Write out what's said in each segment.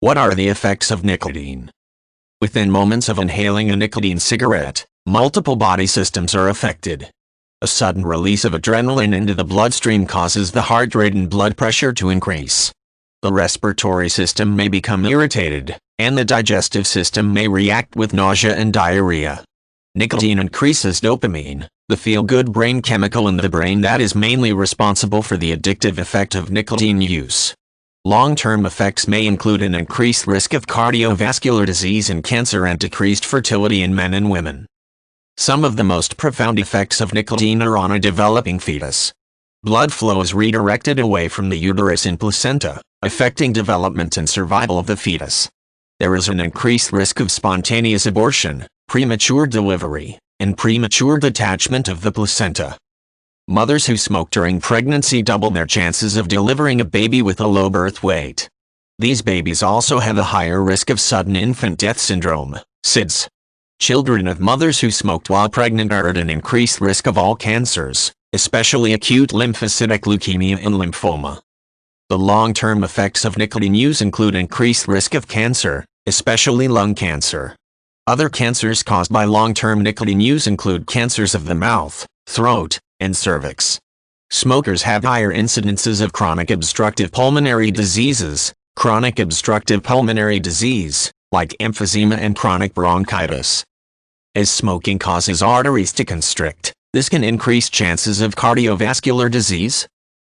What are the effects of nicotine? Within moments of inhaling a nicotine cigarette, multiple body systems are affected. A sudden release of adrenaline into the bloodstream causes the heart rate and blood pressure to increase. The respiratory system may become irritated, and the digestive system may react with nausea and diarrhea. Nicotine increases dopamine, the feel-good brain chemical in the brain that is mainly responsible for the addictive effect of nicotine use. Long-term effects may include an increased risk of cardiovascular disease and cancer and decreased fertility in men and women. Some of the most profound effects of nicotine are on a developing fetus. Blood flow is redirected away from the uterus and placenta, affecting development and survival of the fetus. There is an increased risk of spontaneous abortion, premature delivery, and premature detachment of the placenta. Mothers who smoke during pregnancy double their chances of delivering a baby with a low birth weight. These babies also have a higher risk of sudden infant death syndrome, SIDS. Children of mothers who smoked while pregnant are at an increased risk of all cancers, especially acute lymphocytic leukemia and lymphoma. The long-term effects of nicotine use include increased risk of cancer, especially lung cancer. Other cancers caused by long-term nicotine use include cancers of the mouth, throat, and cervix. Smokers have higher incidences of chronic obstructive pulmonary diseases, chronic obstructive pulmonary disease, like emphysema and chronic bronchitis. As smoking causes arteries to constrict, this can increase chances of cardiovascular disease.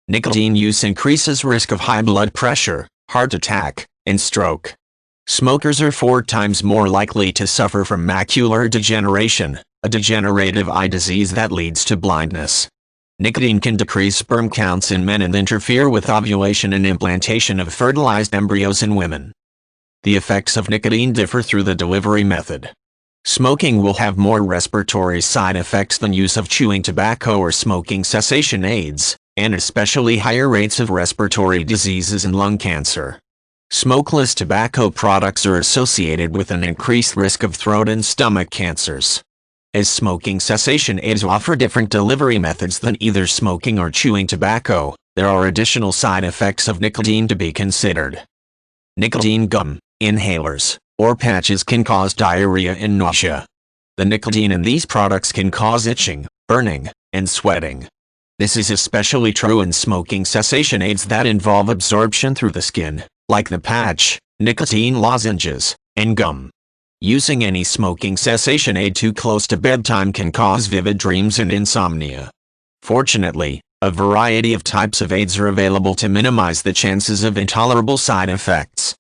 Nicotine use increases risk of high blood pressure, heart attack, and stroke. Smokers are 4 times more likely to suffer from macular degeneration, a degenerative eye disease that leads to blindness. Nicotine can decrease sperm counts in men and interfere with ovulation and implantation of fertilized embryos in women. The effects of nicotine differ through the delivery method. Smoking will have more respiratory side effects than use of chewing tobacco or smoking cessation aids, and especially higher rates of respiratory diseases and lung cancer. Smokeless tobacco products are associated with an increased risk of throat and stomach cancers. As smoking cessation aids offer different delivery methods than either smoking or chewing tobacco, there are additional side effects of nicotine to be considered. Nicotine gum, inhalers, or patches can cause diarrhea and nausea. The nicotine in these products can cause itching, burning, and sweating. This is especially true in smoking cessation aids that involve absorption through the skin, like the patch, nicotine lozenges, and gum. Using any smoking cessation aid too close to bedtime can cause vivid dreams and insomnia. Fortunately, a variety of types of aids are available to minimize the chances of intolerable side effects.